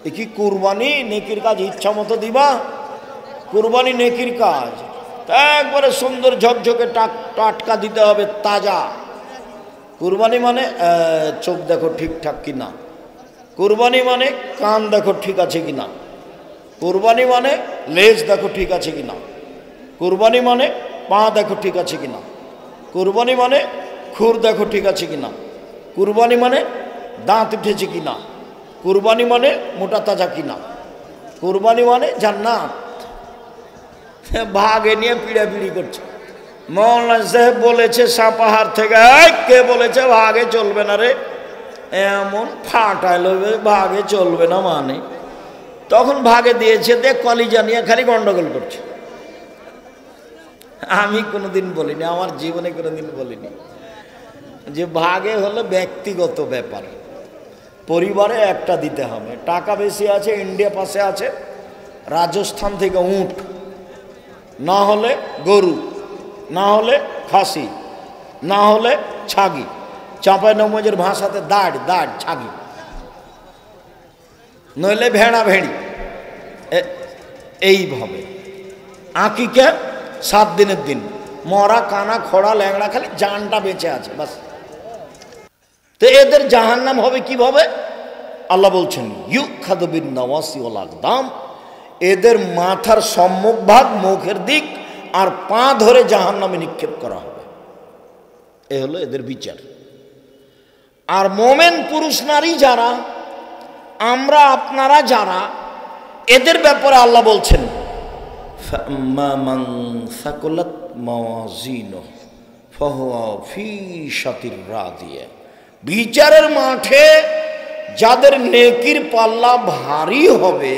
এ কি কুরবানি নেকির কাজ ইচ্ছা মতো দিবা? কুরবানি নেকির কাজ, তা একবারে সুন্দর ঝকঝকে টাটকা দিতে হবে, তাজা। কুরবানি মানে চোখ দেখো ঠিকঠাক কিনা, কুরবানি মানে কান দেখো ঠিক আছে কিনা, কুরবানি মানে লেজ দেখো ঠিক আছে কিনা, কুরবানি মানে পা দেখো ঠিক আছে কিনা, কুরবানি মানে খুর দেখো ঠিক আছে কিনা, কুরবানি মানে দাঁত উঠেছে কিনা, কুরবানি মানে মোটা তাজা কিনা, কুরবানি মানে জান্নাত। ভাগে নিয়ে পিড়াপিড়ি করছে। মৌলানা সাহেব বলেছে সাপাহার থেকে, কে বলেছে ভাগে চলবে না রে? এমন ফাটাইল ভাগে চলবে না মানে, তখন ভাগে দিয়েছে, দেখ কলিজা নিয়ে খালি গন্ডগোল করছে। আমি কোনোদিন বলিনি, আমার জীবনে কোনোদিন বলিনি যে ভাগে হলো ব্যক্তিগত ব্যাপার, পরিবারে একটা দিতে হবে। টাকা বেশি আছে, ইন্ডিয়া পাশে আছে, রাজস্থান থেকে উট, না হলে গরু, না হলে খাসি, না হলে ছাগি, চাঁপাই নবজের ভাষাতে দাঁড় দাঁড় ছাগি, নইলে ভেড়া ভেড়ি। এইভাবে আকিকে 7 দিনের দিন, মরা কানা খোড়া ল্যাংড়া, খালি জানটা বেঁচে আছে বাস। তো এদের জাহান্নাম হবে কিভাবে? আল্লাহ বলছেন ইউখাযু বিন নাওয়াসি ওয়াল আকদাম, এদের মাথার সম্মুখ ভাগ, মুখের দিক আর পা ধরে জাহান্নামে নিক্ষেপ করা হবে। এ হলো এদের বিচার। আর মোমেন পুরুষ নারী যারা, আমরা আপনারা যারা, এদের ব্যাপারে আল্লাহ বলছেন ফাম্মা মান সাকুলাত মাওয়াজিনুহু ফাহুয়া ফি শাতির রাদিয়া, বিচারের মাঠে যাদের নেকির পাল্লা ভারী হবে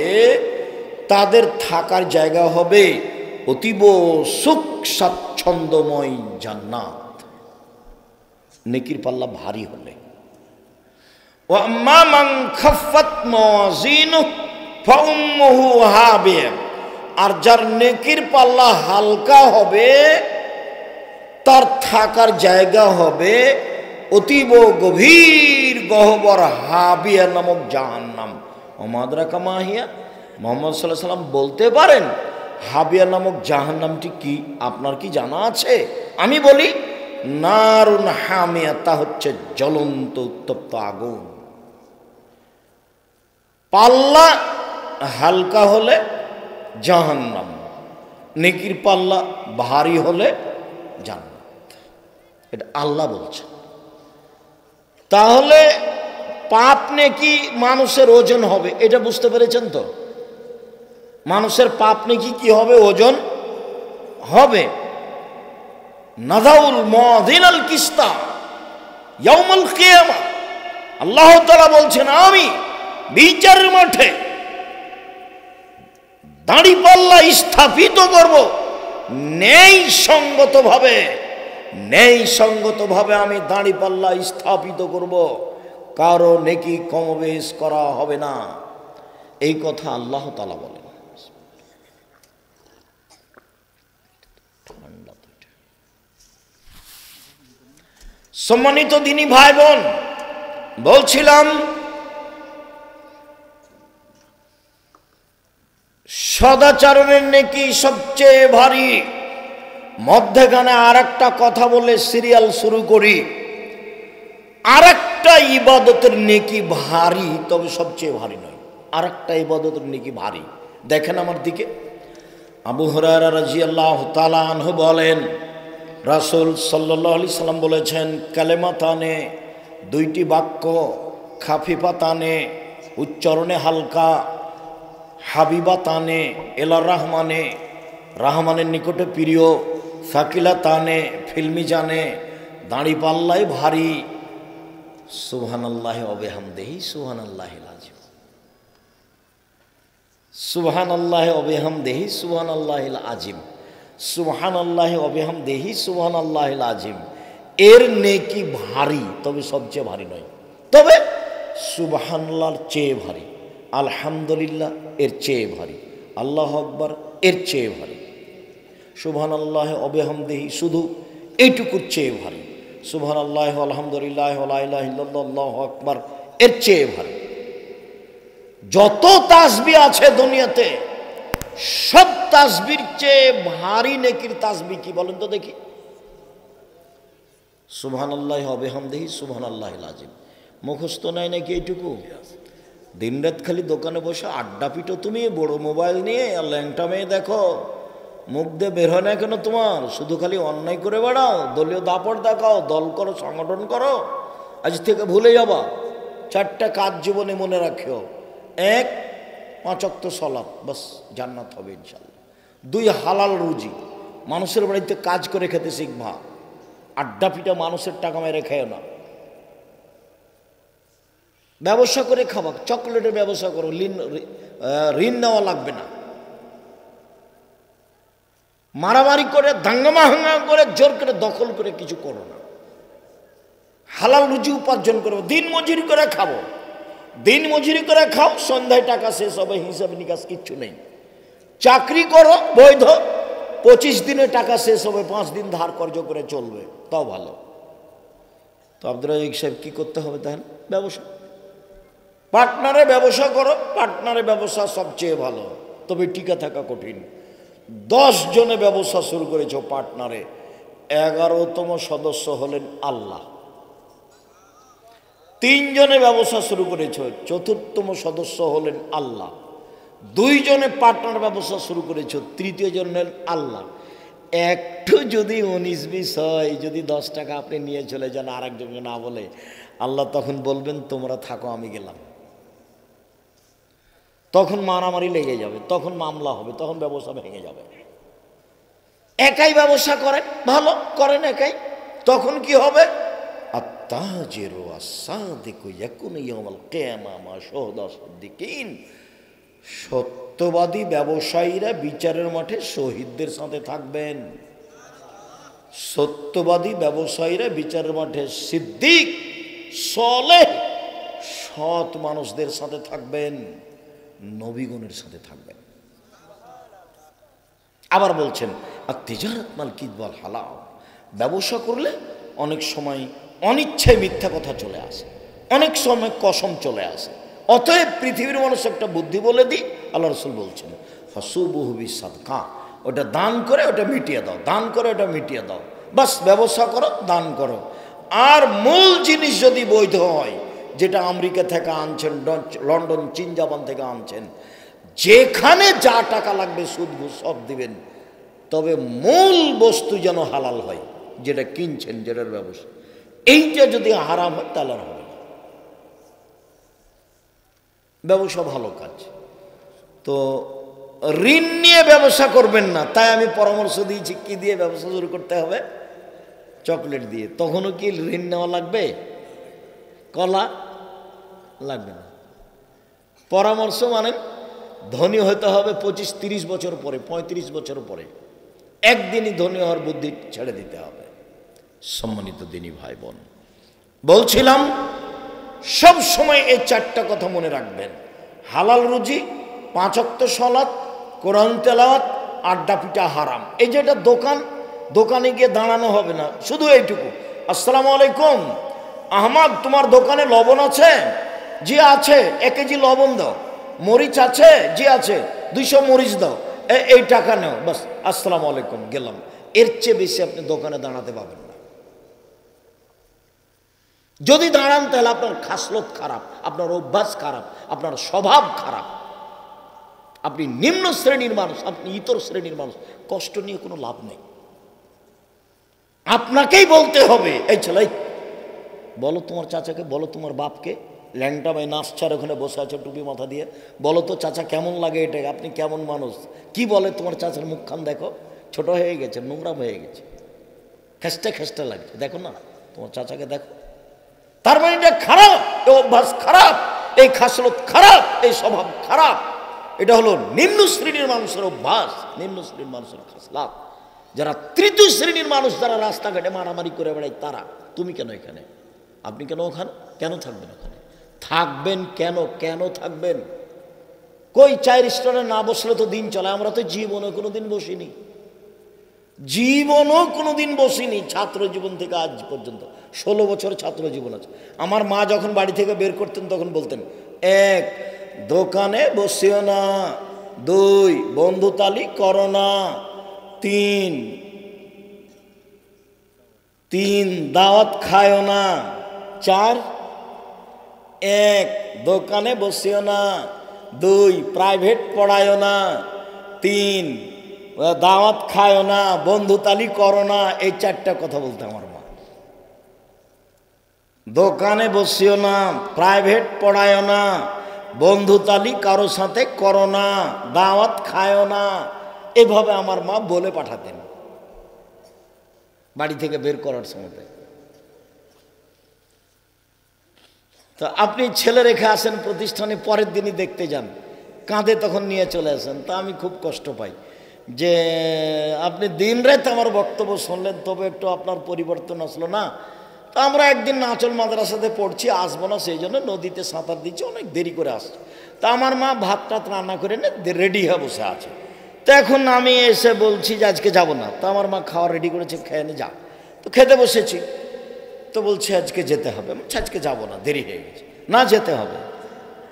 তাদের থাকার জায়গা হবে অতীব সুখ স্বাচ্ছন্দ্যময় জান্নাত, নেকির পাল্লা ভারী হলে। ওয়া আম্মা মান খাফফাত মাওয়াজিনুহু ফাউম্মুহু হাবিয়া, আর যার নেকির পাল্লা হালকা হবে তার থাকার জায়গা হবে অতীব গভীর গহ্বর হাবিয়া নামক জাহান্নাম। ওমাদরাকা মাহিয়া, মুহাম্মদ সাল্লাল্লাহু আলাইহি ওয়াসাল্লাম বলতে পারেন হাবিয়া নামক জাহান্নামটি কি? আপনার কি জানা আছে? আমি বলি নারুন হামিয়া, তা হচ্ছে জ্বলন্ত উত্তপ্ত আগুন। পাল্লা হালকা হলে জাহান্নাম, নেকির পাল্লা ভারী হলে জান্নাত। এটা আল্লাহ বলছেন। তাহলে পাপ নেকি মানুষের ওজন হবে, এটা বুঝতে পেরেছেন তো? মানুষের পাপ নেকি কি হবে? ওজন হবে। নাযাউল মাযিনাল কিসতা ইয়াউমাল কিয়ামা, আল্লাহ তাআলা বলছেন আমি বিচারের মাঠে দাঁড়িপাল্লা স্থাপিত করব ন্যায় সঙ্গতভাবে আমি দাঁড়িপাল্লা স্থাপিত করব, কারো নেকি কমবেশ করা হবে না। এই কথা আল্লাহ তাআলা বলেন। সম্মানিত দিনী ভাই বোন, বলছিলাম সদাচরণের নেকি সবচেয়ে ভারী। মধ্যখানে আর একটা কথা বলে সিরিয়াল শুরু করি। আর একটা ইবাদতের নেকি ভারী, তবে সবচেয়ে ভারী নয়। আর একটা ইবাদতের নেকি ভারী, দেখেন আমার দিকে। আবু হুরায়রা রাদিয়াল্লাহু তাআলা আনহু বলেন রাসূল সাল্লাল্লাহু আলাইহি সাল্লাম বলেছেন কালেমাতানে, দুইটি বাক্য, খাফিফাতানে, উচ্চারণে হালকা, হাবিবাতানে এলা রহমানে, রহমানের নিকটে প্রিয়, সাকিলাতানে ফিল্মি জানে, দাঁড়িপাল্লায় ভারী। সুবহানাল্লাহি ওয়া বিহামদিহি সুবহানাল্লাহিল আযীম, সুবহানাল্লাহি ওয়া বিহামদিহি সুবহানাল্লাহিল আযীম, সুবহানাল্লাহি ওয়া বিহামদিহি সুবহানাল্লাহিল আযীম। এর নেকি ভারী, তবে সবচেয়ে ভারী নয়। তবে সুবহানাল্লাহর চেয়ে ভারী, আলহামদুলিল্লাহ এর চেয়ে ভারী, আল্লাহু আকবার এর চেয়ে ভারী, সুবহানাল্লাহি ওয়া বিহামদিহি শুধু এইটুকুর চেয়ে ভারী, সুবহানাল্লাহি আলহামদুলিল্লাহ ওয়া লা ইলাহা ইল্লাল্লাহ আল্লাহু আকবার এর চেয়ে ভারী। যত তাসবিহ আছে দুনিয়াতে সব তাসবির চেয়ে ভারী নেকির তাসবিহ কি বলেন তো দেখি? সুবহানাল্লাহি ওয়া বিহামদিহি সুবহানাল্লাহিল আযীম। মুখস্থ নাই নাকি এইটুকু? দিনরাত খালি দোকানে বসে আড্ডা পিটো, তুমি বড় মোবাইল নিয়ে আর ল্যাংটা মেয়ে দেখো, মুখ দিয়ে বের হয় না কেন তোমার? শুধু খালি অন্যায় করে বেড়াও, দলীয় দাপট দেখাও, দল করো, সংগঠন করো। আজ থেকে ভুলে যাবা। 4টা কাজ জীবনে মনে রাখিও। 1, 5 ওয়াক্ত সালাত, বাস জান্নাত হবে ইনশাআল্লাহ। 2, হালাল রুজি, মানুষের বাড়িতে কাজ করে খেতে শিখবা। আড্ডা পিটা মানুষের টাকা মেরে খেও না। ব্যবসা করে খাবা, চকলেটের ব্যবসা করো, ঋণ নেওয়া লাগবে না। মারামারি করে দাঙ্গামা হাঙ্গামা করে জোর করে দখল করে কিছু করো না। হালাল রুজি উপার্জন করবো, দিন মজুরি করে খাবো। দিন মজুরি করে খাও, সন্ধ্যায় টাকা শেষ হবে, হিসাব নিকাশ কিচ্ছু নেই। চাকরি করো বৈধ, 25 দিনে টাকা শেষ হবে, 5 দিন ধার কর্জ করে চলবে, তাও ভালো। তো আব্দুর রাজ্জাক সাহেব কি করতে হবে তাহলে? ব্যবসা, পার্টনারে ব্যবসা করো। পার্টনারে ব্যবসা সবচেয়ে ভালো, তবে টিকে থাকা কঠিন। 10 জনে ব্যবসা শুরু করেছ পার্টনারে, 11তম সদস্য হলেন আল্লাহ। 3 জনে ব্যবসা শুরু করেছ, 4র্থতম সদস্য হলেন আল্লাহ। 2 জনে পার্টনার ব্যবসা শুরু করেছ, 3য় জন হলেন আল্লাহ। একটু যদি 19-20 হয়, যদি 10 টাকা আপনি নিয়ে চলে যান আর একজনকে না বলে, আল্লাহ তখন বলবেন তোমরা থাকো, আমি গেলাম। তখন মারামারি লেগে যাবে, তখন মামলা হবে, তখন ব্যবসা ভেঙে যাবে। একাই ব্যবসা করেন, ভালো করেন একাই, তখন কি হবে? আত্তাজিরু আস-সাদিকু ইয়াকুনু ইয়াওমাল কিয়ামা মা শুহাদা সিদ্দিকিন। সত্যবাদী ব্যবসায়ীরা বিচারের মাঠে শহীদদের সাথে থাকবেন। সত্যবাদী ব্যবসায়ীরা বিচারের মাঠে সিদ্দিক, সালেহ, সৎ মানুষদের সাথে থাকবেন, নবীগণের সাথে থাকবেন। আবার বলছেন আত-তিজারাত মাল কিযব ওয়াল হালাল। ব্যবসা করলে অনেক সময় অনিচ্ছায় মিথ্যা কথা চলে আসে, অনেক সময় কসম চলে আসে। অতএব পৃথিবীর মানুষ একটা বুদ্ধি বলে দিই, আল্লাহ রাসূল বলছেন ফাসুবুহু বিসাদকা, ওটা দান করে ওটা মিটিয়ে দাও, দান করে ওটা মিটিয়ে দাও। বাস ব্যবসা করো, দান করো। আর মূল জিনিস যদি বৈধ হয়, যেটা আমেরিকা থেকে আনছেন, লন্ডন, চীন, জাপান থেকে আনছেন, যেখানে যা টাকা লাগবে সুদ ঘুষ সব দিবেন, তবে মূল বস্তু যেন হালাল হয়, যেটা কিনছেন, যেটার ব্যবসা। এইটা যদি হারাম হয় তাহলে আর হবে না। ব্যবসা ভালো কাজ, তো ঋণ নিয়ে ব্যবসা করবেন না। তাই আমি পরামর্শ দিয়েছি কি দিয়ে ব্যবসা শুরু করতে হবে? চকলেট দিয়ে। তখনও কি ঋণ নেওয়া লাগবে? কলা লাগবে না। পরামর্শ মানে ধনী হতে হবে 25-30 বছর পরে, 35 বছর পরে। একদিনই ধনী হওয়ার বুদ্ধি ছেড়ে দিতে হবে। সম্মানিত দিনী ভাই বোন, বলছিলাম সব সময় এই 4টা কথা মনে রাখবেন। হালাল রুজি, 5 ওয়াক্ত সালাত, কোরআন তেলাওয়াত, আড্ডা পিটা হারাম। এই যে এটা দোকান, দোকানে গিয়ে দাঁড়ানো হবে না, শুধু এইটুকু, আসসালামু আলাইকুম আহমদ, তোমার দোকানে লবণ আছে? জি আছে। 1 কেজি লবণ দাও। মরিচ আছে? জি আছে। 200 মরিচ দাও। এই টাকা নাও, বাস আসসালামু আলাইকুম, গেলাম। এর চেয়ে বেশি আপনি দোকানে দাঁড়াতে পাবেন না। যদি দাঁড়ান তাহলে আপনার খাসলত খারাপ, আপনার অভ্যাস খারাপ, আপনার স্বভাব খারাপ, আপনি নিম্ন শ্রেণীর মানুষ, আপনি ইতর শ্রেণীর মানুষ। কষ্ট নিয়ে কোনো লাভ নেই। আপনাকেই বলতে হবে, এই ছেলে বলো তোমার চাচাকে, বলো তোমার বাপকে, ল্যাংটা ভাই নাচছার ওখানে বসে আছে টুপি মাথা দিয়ে, বলো তো চাচা কেমন লাগে এটা, আপনি কেমন মানুষ? কি বলে তোমার চাচার মুখখান দেখো, ছোট হয়ে গেছে, নোংরা হয়ে গেছে, খেস্টে খেস্টে লাগছে, দেখো না তোমার চাচাকে দেখো। তার মানে এটা খারাপ, এই অভ্যাস খারাপ, এই খাসলত খারাপ, এই স্বভাব খারাপ। এটা হলো নিম্ন শ্রেণীর মানুষের অভ্যাস, নিম্ন শ্রেণীর মানুষের খাসলাত। যারা তৃতীয় শ্রেণীর মানুষ, যারা রাস্তাঘাটে মারামারি করে বেড়ায়, তারা। তুমি কেন এখানে? আপনি কেন ওখানে? কেন থাকবেন ওখানে? থাকবেন কেন? কেন থাকবেন? কই চায়ের স্টোরে না বসলে তো দিন চলে। আমরা তো জীবনে কোনোদিন বসিনি, জীবনও কোনোদিন বসিনি, ছাত্র জীবন থেকে আজ পর্যন্ত 16 বছর ছাত্র জীবন আছে। আমার মা যখন বাড়ি থেকে বের করতেন তখন বলতেন, 1 দোকানে বসিও না। 2 বন্ধুতালি করো না। 3 দাওয়াত খায়ও না। 4 1 দোকানে বসিও না। 2 প্রাইভেট পড়ায়ও না। 3 দাওয়াত খায়ও না, বন্ধুতালি করো না। এই 4টা কথা বলতে আমার মা। দোকানে বসিও না, প্রাইভেট পড়ায়ও না, বন্ধুতালি কারো সাথে করো না, দাওয়াত খায়ও না। এভাবে আমার মা বলে পাঠাতেন বাড়ি থেকে বের করার সময়। তো আপনি ছেলে রেখে আসেন প্রতিষ্ঠানে, পরের দিনই দেখতে যান, কাঁধে তখন নিয়ে চলে আসেন। তা আমি খুব কষ্ট পাই যে আপনি দিন রাত আমার বক্তব্য শুনলেন, তবে একটু আপনার পরিবর্তন আসলো না। তা আমরা একদিন নাচল মাদ্রাসাতে পড়ছি, আসবো না, সেই জন্য নদীতে সাঁতার দিচ্ছি, অনেক দেরি করে আসছে। তা আমার মা ভাত টাত রান্না করে রেডি হয়ে বসে আছে। তো এখন আমি এসে বলছি যে আজকে যাব না। তো আমার মা খাওয়া রেডি করেছে, খেয়ে নে যা। তো খেতে বসেছি, তো বলছে আজকে যেতে হবে। আজকে যাব না, দেরি হয়ে গেছে। না যেতে হবে,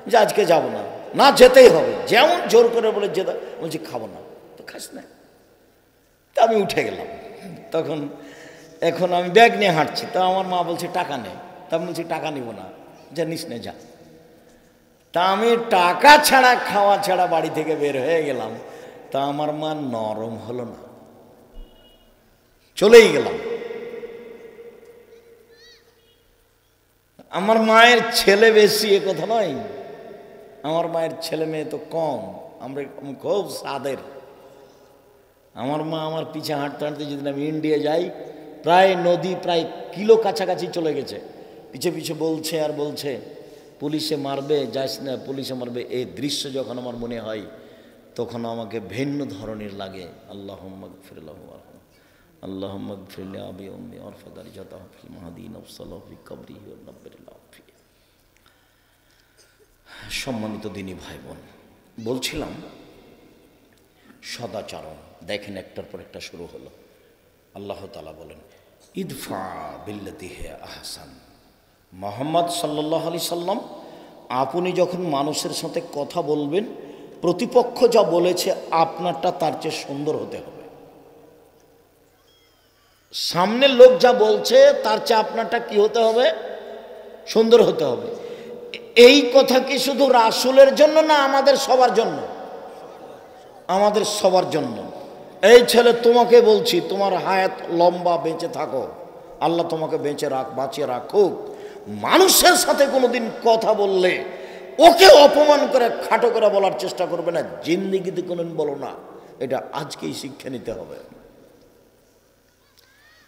যে আজকে যাব না, না যেতেই হবে। যেমন জোর করে বলে যেতে, বলছি খাবো না। তো খাস না। তা আমি উঠে গেলাম। তখন এখন আমি ব্যাগ নিয়ে হাঁটছি। তা আমার মা বলছে টাকা নেই। তা আমি বলছি টাকা নিব না, জানিস না যা। তা আমি টাকা ছাড়া খাওয়া ছাড়া বাড়ি থেকে বের হয়ে গেলাম। তা আমার মা নরম হলো না, চলেই গেলাম। আমার মায়ের ছেলে বেশি এ কথা নয়, আমার মায়ের ছেলে মেয়ে তো কম। আমরা খুব সাদের। আমার মা আমার পিছে হাঁটতে হাঁটতে, যেদিন আমি ইন্ডিয়া যাই, প্রায় নদী প্রায় কিলো কাছাকাছি চলে গেছে, পিছে পিছে বলছে আর বলছে পুলিশে মারবে, যাস না, পুলিশে মারবে। এই দৃশ্য যখন আমার মনে হয় তখন আমাকে ভিন্ন ধরনের লাগে। আল্লাহুম্মা গফিরলাহু আল্লাহুম্মা গফিরলি আবি উম্মি ওয়ারফাদারি জাতাহু ফিল মাহদিন ওয়াসসালাহু ফি কবরিহি ওয়া নাব্বিরিল্লাহু ফি। সম্মানিত দিনী ভাই বোন, বলছিলাম সদাচরণ। দেখেন একটার পর একটা শুরু হলো। আল্লাহ তাআলা বলেন ইদফা বিল্লাতি হিয়া আহসান। মুহাম্মদ সাল্লাল্লাহু আলাইহি সাল্লাম, আপনি যখন মানুষের সাথে কথা বলবেন, প্রতিপক্ষ যা বলেছে আপনারটা তার চেয়ে সুন্দর হতে হবে। সামনের লোক যা বলছে তার চেয়ে আপনারটা কি হতে হবে? সুন্দর হতে হবে। এই কথা কি শুধু রাসূলের জন্য না আমাদের সবার জন্য? আমাদের সবার জন্য। এই ছেলে, তোমাকে বলছি, তোমার হায়াত লম্বা, বেঁচে থাকো, আল্লাহ তোমাকে বাঁচিয়ে রাখুক। মানুষের সাথে কোনোদিন কথা বললে ওকে অপমান করে খাটো করে বলার চেষ্টা করবে না, জিন্দেগিতে কোনোদিন বলো না। এটা আজকেই শিক্ষা নিতে হবে।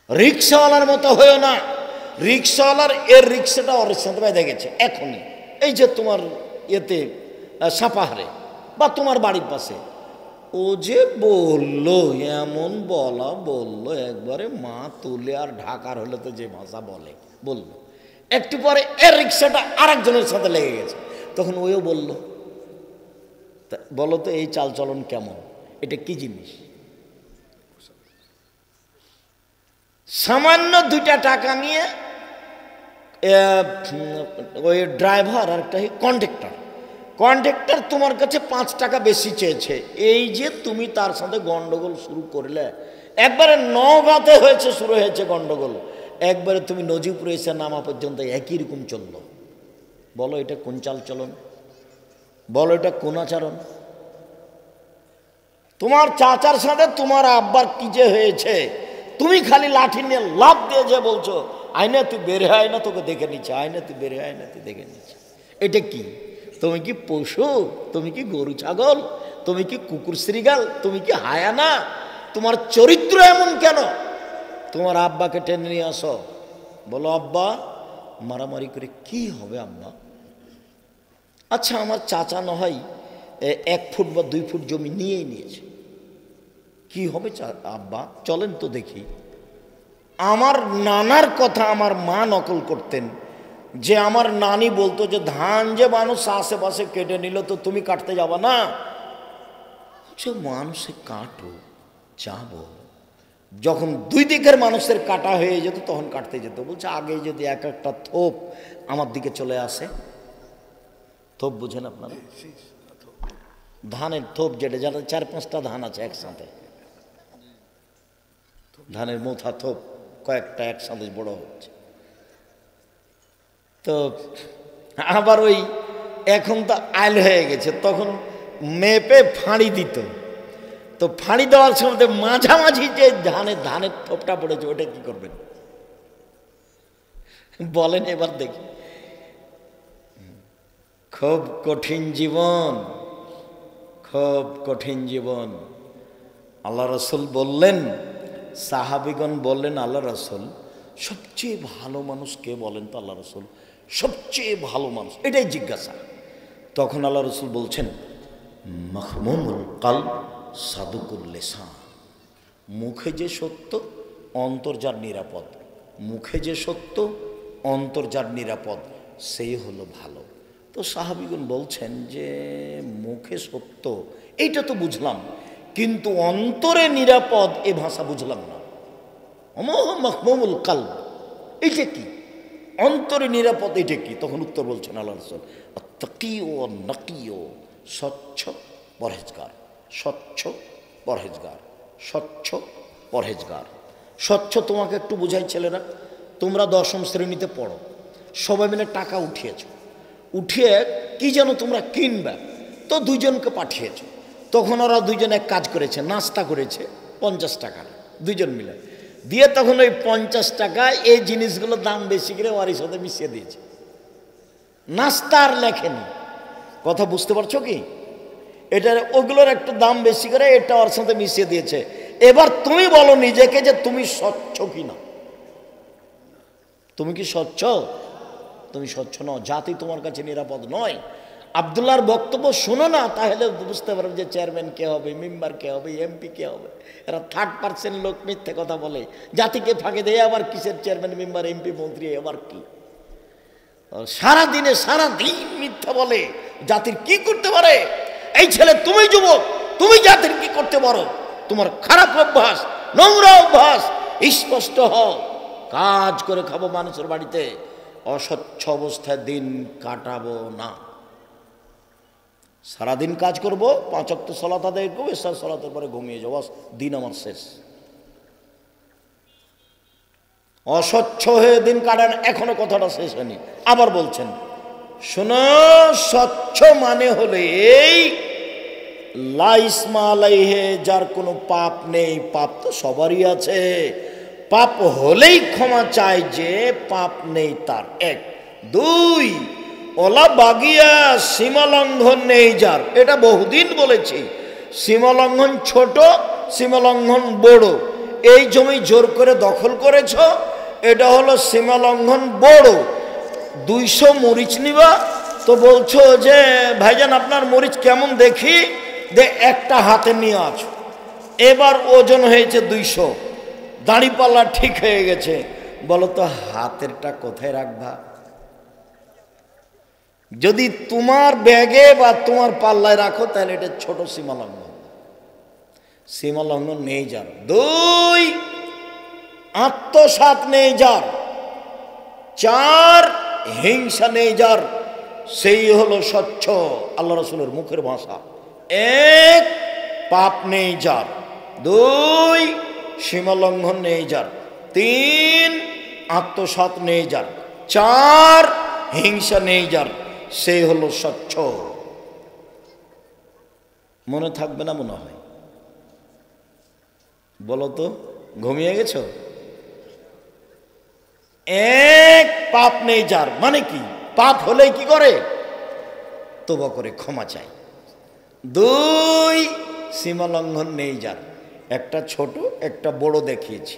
রিক্সাওয়ালার মতো হয়েও না। রিক্সাওয়ালার রিক্সাটা ওর সাথে বেঁধে গেছে এখনই, এই যে তোমার এতে সাপাহারে বা তোমার বাড়ির পাশে। ও যে বললো, এমন বললো একবারে মা তুলে আর ঢাকার হলে তো যে ভাষা বললো, একটু পরে রিক্সাটা আরেকজনের সাথে লেগে গেছে। তখন ওইও বলল, বলো তো এই চালচলন কেমন? এটা কি জিনিস? সামান্য 2টা টাকা নিয়ে ওই ড্রাইভার আর একটা কন্ডাক্টর তোমার কাছে 5 টাকা বেশি চেয়েছে। এই যে তুমি তার সাথে গন্ডগোল শুরু করলে, একবারে নওগাঁতে শুরু হয়েছে গন্ডগোল, একবারে তুমি নজিপুরে এসে নামা পর্যন্ত একই রকম চললো। বলো এটা কোন চালচলন? বলো এটা কোন আচরণ? তোমার চাচার সাথে তোমার আব্বার কি যে হয়েছে, তুমি খালি লাঠি নিয়ে লাফ দিয়ে যে বলছো আয়না তুই বের হয়, আয়না তোকে দেখে নিচ্ছে, আয়না তুই বের হয়, আয়না তুই দেখে নিচ্ছে। এটা কি? তুমি কি পশু? তুমি কি গরু ছাগল? তুমি কি কুকুর শ্রীগাল? তুমি কি হায়ানা? তোমার চরিত্র এমন কেন? তোমার আব্বাকে টেনে নিয়ে আসো, বলো আব্বা, মারামারি করে কি হবে আব্বা? আচ্ছা, আমার চাচা না হয় 1 ফুট বা 2 ফুট জমি নিয়েই নিয়েছে, কি হবে আব্বা? চলেন তো দেখি। আমার নানার কথা আমার মা নকল করতেন, যে আমার নানি বলতো যে ধান যে মানুষ আশেপাশে কেটে নিল তো তুমি কাটতে যাবা না? মানুষে কাটো, যাবো। যখন 2 দিকের মানুষের কাটা হয়ে যেত তখন কাটতে যেত। বলছে আগে যদি একটা থোপ আমার দিকে চলে আসে, থোপ বুঝেন আপনারা? ধানের থোপ, যেটা যারা 4-5টা ধান আছে একসাথে, ধানের মোথা থোপ কয়েকটা একসাথে বড় হচ্ছে। তো আবার ওই এখন তো আইল হয়ে গেছে, তখন মেপে ফাঁড়ি দিত। তো ফাঁড়ি দেওয়ার সময় মাঝামাঝি যে ধানের থোপটা পড়েছে, ওটা কি করবেন বলেন এবার দেখি। খুব কঠিন জীবন, খুব কঠিন জীবন। আল্লাহ রসুল বললেন, সাহাবিগণ বললেন, আল্লাহ রসুল সবচেয়ে ভালো মানুষ কে বলেন তো? আল্লাহ রসুল সবচেয়ে ভালো মানুষ, এটাই জিজ্ঞাসা। তখন আল্লাহ রসুল বলছেন, মাহমুমুল কালব সাদুকুল লিসান। মুখে যে সত্য, অন্তর যার নিরাপদ। মুখে যে সত্য, অন্তর যার নিরাপদ, সেই হলো ভালো। তো সাহাবিগণ বলছেন যে মুখে সত্য এইটা তো বুঝলাম, কিন্তু অন্তরে নিরাপদ এ ভাষা বুঝলাম না। মাহমুমুল কালব এইটা কি? অন্তরে নিরাপদ এটা কি? তখন উত্তর বলছেন আল্লাহ রাসূল, আত্তাকিউ ওয়ান নাকিউ, স্বচ্ছ পরহেজগার, স্বচ্ছ পরহেজগার, স্বচ্ছ পরহেজগার। স্বচ্ছ তোমাকে একটু বুঝাই ছেলেরা, তোমরা 10ম শ্রেণীতে পড়ো, সবাই মিলে টাকা উঠিয়েছো, উঠিয়ে কি যেন তোমরা কিনবে, তো দুইজনকে পাঠিয়েছো। তখন ওরা দুইজন এক কাজ করেছে, নাস্তা করেছে 50 টাকার, দুইজন মিলে দিয়ে তখন ওই 50 টাকায় এই জিনিসগুলোর দাম বেশি করে ওর সাথে মিশিয়ে দিয়েছে। নাস্তা আর লেখেনি, কথা বুঝতে পারছো কি? এটার ওগুলোর একটু দাম বেশি করে এটা ওর সাথে মিশিয়ে দিয়েছে। এবার তুমি বলো নিজেকে যে তুমি স্বচ্ছ কি না? তুমি কি স্বচ্ছ? তুমি স্বচ্ছ নও, জাতি তোমার কাছে নিরাপদ নয়। আব্দুল্লাহর বক্তব্য শোনো না, তাহলে বুঝতে পারবে যে চেয়ারম্যান কে হবে, মেম্বার কে হবে, এমপি কে হবে। এরা 3rd-পার্সেন্ট লোক, মিথ্যে কথা বলে, জাতিকে ফাঁকে দেয়। আবার কিসের চেয়ারম্যান, মেম্বার, এমপি, মন্ত্রী, আবার কি সারাদিন মিথ্যা বলে। জাতির কি করতে পারে? এই ছেলে, তুমি যুবক, তুমি জাতির কি করতে পারো? তোমার খারাপ অভ্যাস, নোংরা অভ্যাস, স্পষ্ট হও। কাজ করে খাবো মানুষের বাড়িতে, অস্বচ্ছ অবস্থায় দিন কাটাবো না। সারাদিন কাজ করব, 5 ওয়াক্ত সালাত আদায় করবো, এশার সালাতের পরে ঘুমিয়ে যাবো, দিন আমার শেষ। অস্বচ্ছ হয়ে দিন কাটান, এখনো কথাটা শেষ হয়নি। আবার বলছেন, শোনো, স্বচ্ছ মানে হলে এই লা ইসমা আলাইহি, যার কোনো পাপ নেই। পাপ তো সবারই আছে, পাপ হলেই ক্ষমা চায় যে পাপ নেই তার, 1। 2, ওলা বাগিয়া, সীমালঙ্ঘন নেই যার। এটা বহুদিন বলেছি, সীমালঙ্ঘন ছোট, সীমালঙ্ঘন বড়। এই জমি জোর করে দখল করেছ, এটা হলো সীমালঙ্ঘন বড়। 200 মরিচ নিবা, তো বলছো যে ভাইজান আপনার মরিচ কেমন দেখি, দে একটা হাতে নিয়ে আছো। এবার ওজন হয়েছে 200, দাঁড়িপাল্লা ঠিক হয়ে গেছে, বলো তো হাতেরটা কোথায় রাখবা? যদি তোমার ব্যাগে বা তোমার পাল্লায় রাখো, তাহলে এটা ছোট সীমালঙ্ঘন। সীমালঙ্ঘন নেই যার। 2, আত্মসাৎ নেই যার। 4, হিংসা নেই যার, সেই হলো স্বচ্ছ, আল্লাহ রাসূলের মুখের ভাষা। 1, পাপ নেই যার। 2, সীমালঙ্ঘন নেই যার। 3, আত্মসাৎ নেই যার। 4, হিংসা নেই যার, সেই হলো স্বচ্ছ। মনে থাকবে না মনে হয়? বলো তো, ঘুমিয়ে গেছো? 1, পাপ নেই যার মানে কি? পাপ হলেই কি করে? তওবা করে ক্ষমা চাই। 2, সীমালঙ্ঘন নেই যার, একটা ছোট একটা বড় দেখিয়েছি।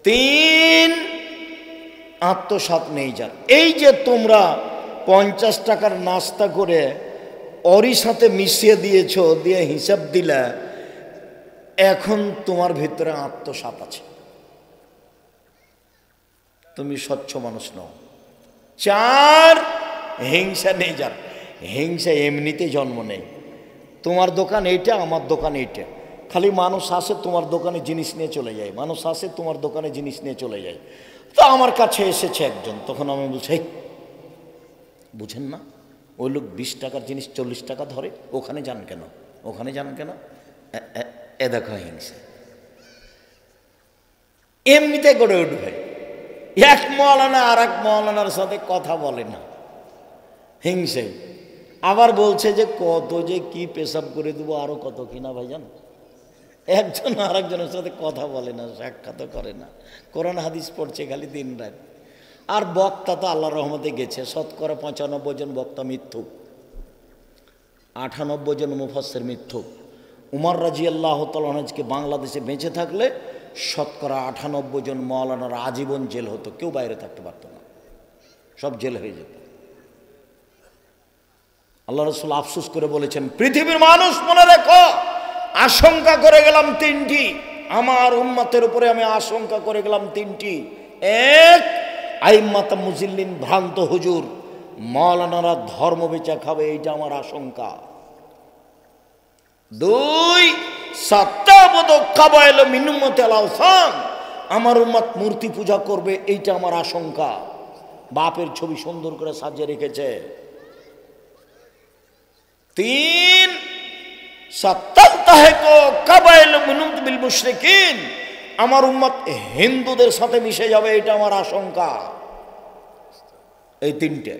3, আত্মসাৎ নেই যার। এই যে তোমরা 50 টাকার নাস্তা করে ওরই সাথে মিশিয়ে দিয়েছ, দিয়ে হিসাব দিলা, এখন তোমার ভিতরে আত্মসাৎ আছে, তুমি স্বচ্ছ মানুষ নও। 4, হিংসা নেই যার। হিংসা এমনিতে জন্ম নেই। তোমার দোকান এইটা, আমার দোকান এইটা, খালি মানুষ আসে তোমার দোকানে জিনিস নিয়ে চলে যায়, মানুষ আসে তোমার দোকানে জিনিস নিয়ে চলে যায়। তো আমার কাছে এসেছে একজন, তখন আমি বলছি, বুঝেন না, ওই লোক 20 টাকার জিনিস 40 টাকা ধরে, ওখানে যান কেন, ওখানে যান কেন? এ দেখো হিংসা এমনিতে গড়ে উঠবে। এক মৌলানা আর এক মৌলানার সাথে কথা বলে না, হিংসে। আবার বলছে যে কত যে কি পেশাব করে দেবো, আরো কত কিনা ভাইজান। একজন আর একজনের সাথে কথা বলে না, সাক্ষাৎ করে না, কোরআন হাদিস পড়ছে খালি দিন রাত। আর বক্তা তো আল্লাহর রহমতে গেছে, শতকরা 95 জন বক্তা মিথ্যুক, 98 জন মুফাসসির মিথ্যুক। উমর রাদিয়াল্লাহু তাআলা আনহুকে বাংলাদেশে বেঁচে থাকলে শতকরা 98 জন মৌলানার আজীবন জেল হতো, কেউ বাইরে থাকতে পারত না, সব জেল হয়ে যেত। আল্লাহ রাসূল আফসোস করে বলেছেন, পৃথিবীর মানুষ মনে রেখো, আশঙ্কা করে গেলাম 3টি, আমার উম্মতের উপরে আমি আশঙ্কা করে গেলাম 3টি। এক, আইম্মাত মুজিল্লিন, ভ্রান্ত হুজুর, মৌলানারা ধর্ম বেচা খাবে, এইটা আমার আশঙ্কা। 2, সাত্তাবদ কাবাইল মিন উম্মতিল আওসান, আমার উম্মত মূর্তি পূজা করবে, এইটা আমার আশঙ্কা। বাপের ছবি সুন্দর করে সাজিয়ে রেখেছে। 3, সাত্তালতাহিকু কাবাইল মিন উম্মাতিল মুশরিকিন, আমার উম্মত হিন্দুদের সাথে মিশে যাবে, এটা আমার আশঙ্কা। এই 3টে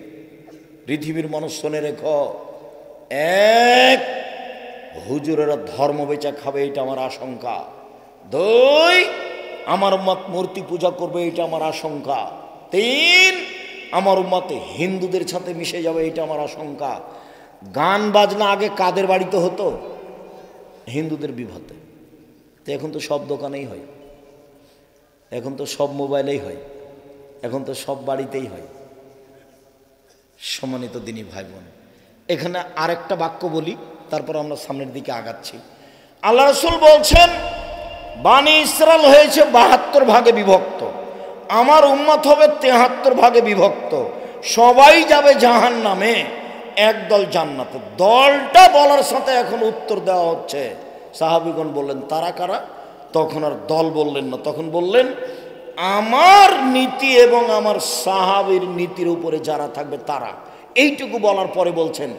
পৃথিবীর মানুষ শুনে রেখো। 1, হুজুরেরা ধর্ম বেচা খাবে, এটা আমার আশঙ্কা। 2, আমার উম্মত মূর্তি পূজা করবে, এটা আমার আশঙ্কা। 3, আমার উম্মত হিন্দুদের সাথে মিশে যাবে, এটা আমার আশঙ্কা। গান বাজনা আগে কাদের বাড়িতে হতো? হিন্দুদের বিবাহে। তো এখন তো সব দোকানেই হয়, এখন তো সব মোবাইলেই হয়, এখন তো সব বাড়িতেই হয়। সম্মানিত দিনী ভাই বোন, এখানে আরেকটা বাক্য বলি, তারপর আমরা সামনের দিকে আগাচ্ছি। আল্লাহ রাসূল বলছেন, বানি ইসরাইল হয়েছে 72 ভাগে বিভক্ত, আমার উম্মত হবে 73 ভাগে বিভক্ত। সবাই যাবে জাহান্নামে, একদল জান্নাতে। দলটা বলার সাথে এখন উত্তর দেওয়া হচ্ছে। সাহাবীগণ বললেন, তারা কারা? তখন আর দল বললেন না, তখন বললেন, আমার নীতি এবং আমার সাহাবীর নীতির উপরে যারা থাকবে তারা। এইটুকু বলার পরে বলছেন,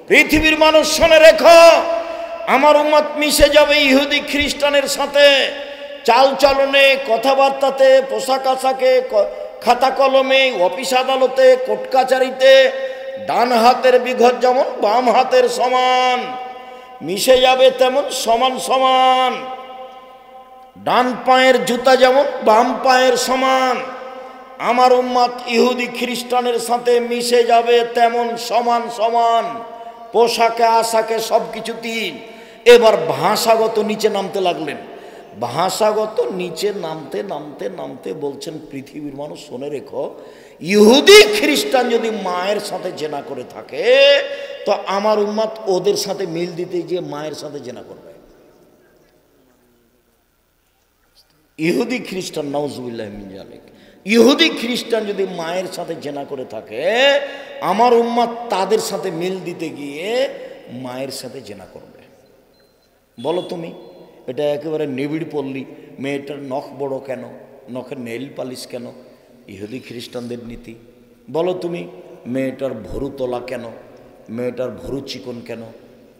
পৃথিবীর মানুষ শুনে রেখো, আমার উম্মত মিশে যাবে ইহুদি খ্রিস্টানের সাথে, চালচলনে, কথাবার্তাতে, পোশাক আশাকে, খাতা কলমে, অফিস আদালতে, কোর্ট কাচারিতে। ডান হাতের বিঘত যেমন বাম হাতের সমান, মিশে যাবে তেমন সমান সমান। ডান পায়ের জুতা যেমন বাম পায়ের সমান, আমার উম্মত ইহুদি খ্রিস্টানের সাথে মিশে যাবে তেমন সমান সমান, পোশাকে আশাকে সব কিছুতেই। এবার ভাষাগত নিচে নামতে লাগলেন। ভাষাগত নিচে নামতে নামতে নামতে বলছেন, পৃথিবীর মানুষ শুনে রেখো, ইহুদি খ্রিস্টান যদি মায়ের সাথে জেনা করে থাকে, তো আমার উম্মত ওদের সাথে মিল দিতে গিয়ে মায়ের সাথে জেনা করবে। ইহুদি খ্রিস্টান, নাউজুবিল্লাহি মিন যালিক, ইহুদি খ্রিস্টান যদি মায়ের সাথে জেনা করে থাকে, আমার উম্মত তাদের সাথে মিল দিতে গিয়ে মায়ের সাথে জেনা করবে। বলো তুমি, এটা একেবারে নিবিড় পল্লী। মেয়েটার নখ বড় কেন, নখের নেইল পালিশ কেন? ইহুদি খ্রিস্টানদের নীতি। বলো তুমি, মেয়েটার ভরু তোলা কেন, মেয়েটার ভরু চিকন কেন?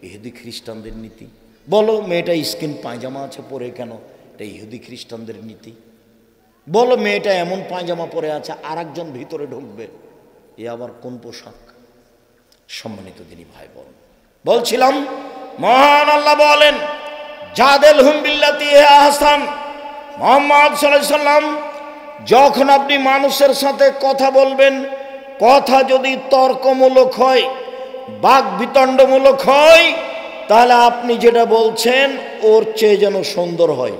ইহুদি খ্রিস্টানদের নীতি। বলো মেয়েটা স্কিন পায়জামা আছে পরে কেন? এটা ইহুদি খ্রিস্টানদের নীতি। বলো মেয়েটা এমন পায়জামা পরে আছে, আর একজন ভিতরে ঢুকবে, এ আবার কোন পোশাক? সম্মানিত দিনী ভাই বোন, বলছিলাম মহান আল্লাহ বলেন, জাদেলহুম বিল্লাতি হিয়া আহসান। মুহাম্মদ সাল্লাল্লাহু আলাইহি সাল্লাম, যখন আপনি মানুষের সাথে কথা বলবেন, কথা যদি তর্কমূলক হয়, বাক বিতণ্ডমূলক হয়, তাহলে আপনি যেটা বলছেন ওর চেয়ে যেন সুন্দর হয়।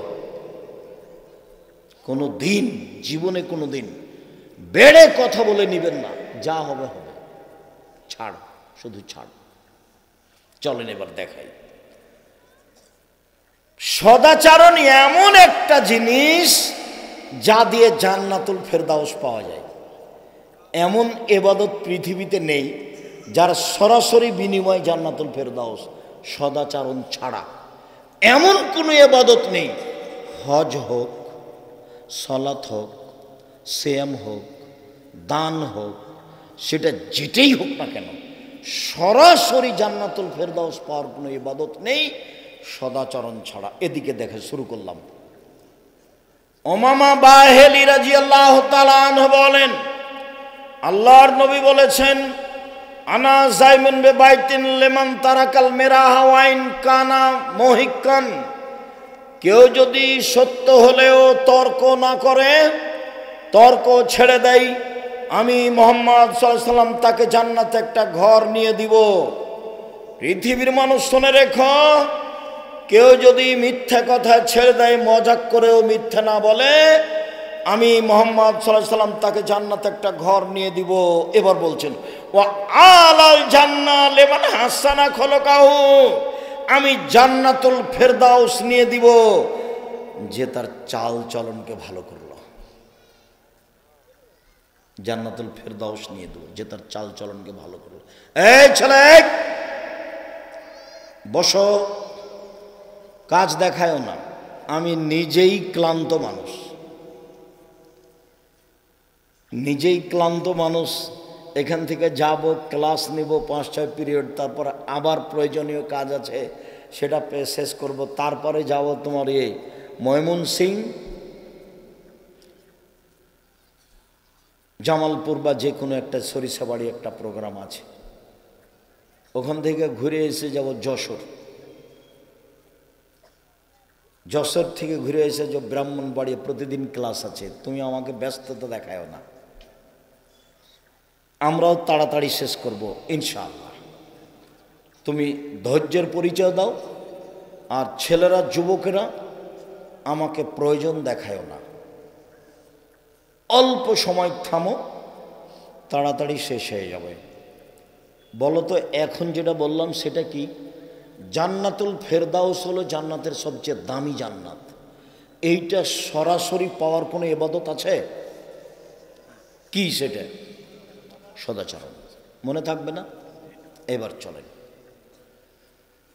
কোনো দিন জীবনে কোনো দিন বেড়ে কথা বলে নিবেন না, যা হবে হবে, ছাড়, শুধু ছাড়। চলেন এবার দেখাই। সদাচরণ এমন একটা জিনিস যা দিয়ে জান্নাতুল ফেরদাউস পাওয়া যায়। এমন ইবাদত পৃথিবীতে নেই যার সরাসরি বিনিময় জান্নাতুল ফেরদাউস, সদাচরণ ছাড়া। এমন কোনো ইবাদত নেই, হজ হোক, সালাত হোক, সিয়াম হোক, দান হোক, সেটা যেটাই হোক না কেন, সরাসরি জান্নাতুল ফেরদাউস পাওয়ার কোনো ইবাদত নেই সদাচরণ ছাড়া। এদিকে দেখে শুরু করলাম। উমামা বাহিলি রাদিয়াল্লাহু তাআলা আনহু বলেন, আল্লাহর নবী বলেছেন, আনা জাইমুন বিবাইতিন লিমান তারাকাল মিরাহা ওয়াইন কানা মুহিক্কান, কেউ যদি সত্য হলেও তর্ক না করে, তর্ক ছেড়ে দেয়, আমি মুহাম্মদ সাল্লাল্লাহু আলাইহি সাল্লাম তাকে জান্নাতে একটা ঘর নিয়ে দিব। পৃথিবীর মানুষ শুনে রেখো, কেউ যদি মিথ্যা কথা ছেড়ে দেয়, মজাক করেও মিথ্যা না বলে, আমি মুহাম্মদ সাল্লাল্লাহু আলাইহি সাল্লাম তাকে জান্নাতে একটা ঘর নিয়ে দিব। এবার বলছেন, ওয়া আলাল জান্নাহ লিমান হাসানা খলকাহু, আমি জান্নাতুল ফেরদাউস নিয়ে দিব যে তার চাল চলনকে ভালো করলো। জান্নাতুল ফেরদাউস নিয়ে দেব যে তার চাল চলনকে ভালো করলো। এই ছেলে বসো, কাজ দেখায়ও না, আমি নিজেই ক্লান্ত মানুষ, নিজেই ক্লান্ত মানুষ। এখান থেকে যাব, ক্লাস নিব 5-6 পিরিয়ড, তারপর আবার প্রয়োজনীয় কাজ আছে সেটা শেষ করব, তারপরে যাব তোমার এই ময়মনসিং, জামালপুর বা যে কোনো একটা সরিষাবাড়ি একটা প্রোগ্রাম আছে, ওখান থেকে ঘুরে এসে যাব যশোর, যশোর থেকে ঘুরে এসে যে ব্রাহ্মণবাড়ি প্রতিদিন ক্লাস আছে। তুমি আমাকে ব্যস্ততা দেখায়ও না, আমরাও তাড়াতাড়ি শেষ করব ইনশাআল্লাহ। তুমি ধৈর্যের পরিচয় দাও, আর ছেলেরা যুবকেরা আমাকে প্রয়োজন দেখায়ও না, অল্প সময় থামো, তাড়াতাড়ি শেষ হয়ে যাবে। বলো তো এখন যেটা বললাম সেটা কি? জান্নাতুল ফেরদাউস হলো জান্নাতের সবচেয়ে দামি জান্নাত। এইটা সরাসরি পাওয়ার কোনো ইবাদত আছে কি? সেটা সদাচরণ। মনে থাকবে না? এবার চলেন,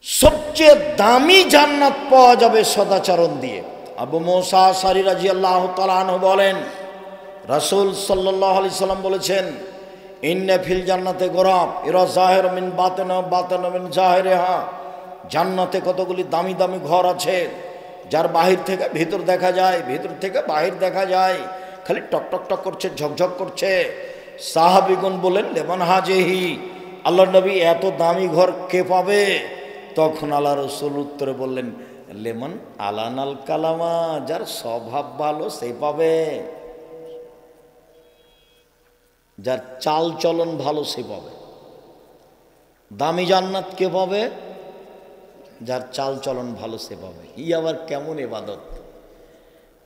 সবচেয়ে দামি জান্নাত পাওয়া যাবে সদাচরণ দিয়ে। আবু মুসা আশআরী রাদিয়াল্লাহু তাআলা আনহু বলেন, রাসূল সাল্লাল্লাহু আলাইহি সাল্লাম বলেছেন, ইন্না ফিল জান্নাতে গোরাব ইরা জাহির মিন বাতিনা বাতিনা মিন জাহিরিহা, জান্নাতে কতগুলি দামি দামি ঘর আছে যার বাহির থেকে ভিতর দেখা যায়, ভিতর থেকে বাহির দেখা যায়, খালি টক টক টক করছে, ঝকঝক করছে। সাহাবীগণ বলেন, লেমান হাজেহি, আল্লাহর নবী এত দামি ঘর কে পাবে? তখন আল্লাহ রাসূল উত্তরে বললেন, লেমান আলানাল কালামা, যার স্বভাব ভালো সেই পাবে, যার চাল চলন ভালো সে পাবে। দামি জান্নাত কে পাবে? যার চাল চলন ভালো সে পাবে। ই আবার কেমন ইবাদত?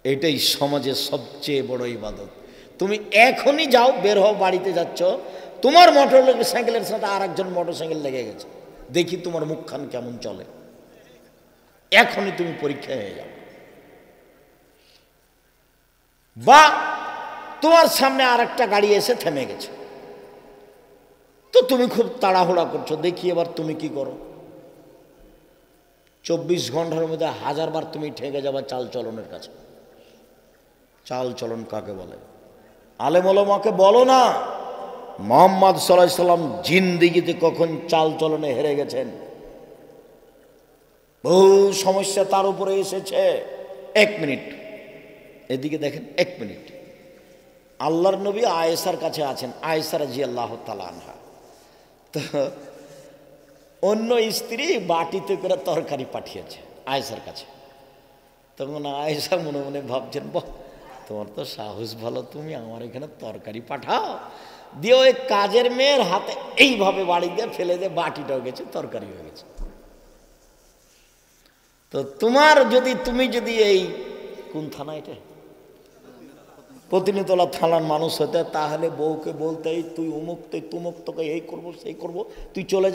এটাই সমাজের সবচেয়ে বড় ইবাদত। তুমি এখনই যাও, বের হও, বাড়িতে যাচ্ছ, তোমার মোটর সাইকেলের সাথে আর একজন মোটর সাইকেল লেগে গেছে, দেখি তোমার মুখখান কেমন চলে। এখনই তুমি পরীক্ষা হয়ে যাও। বা তোমার সামনে আর একটা গাড়ি এসে থেমে গেছে, তো তুমি খুব তাড়াহুড়া করছো, দেখি এবার তুমি কি করো। 24 ঘন্টার মধ্যে 1000 বার তুমি ঠেকে যাবে চাল চলনের কাছে। চাল চলন কাকে বলে? আলেম ওলামাকে বলো না মুহাম্মদ সাল্লাল্লাহু আলাইহি সাল্লাম জিন্দেগিতে কখন চাল চলনে হেরে গেছেন। বহু সমস্যা তার উপরে এসেছে। 1 মিনিট এদিকে দেখেন, 1 মিনিট। আল্লাহর নবী আয়েশার কাছে আছেন, আয়েশা রাদিয়াল্লাহু তাআলা আনহা। তো অন্য স্ত্রী বাটিতে করে তরকারি পাঠিয়েছে আয়েশার কাছে। তখন আয়েশা মনে মনে ভাবছেন, বাহ, তোমার তো সাহস ভালো, তুমি আমার এখানে তরকারি পাঠাও। দিয়ে ওই কাজের মেয়ের হাতে এইভাবে বাড়ি দিয়ে ফেলে দিয়ে বাটিটাও গেছে, তরকারি হয়ে গেছে। তো তুমি যদি এই কোন থানা, এটা প্রতিনিতলা থানার মানুষ হতে, তাহলে বউকে বলতে, তুই অমুক, তুই তুমুক, তোকে এই করবো সেই করবো, তুই চলে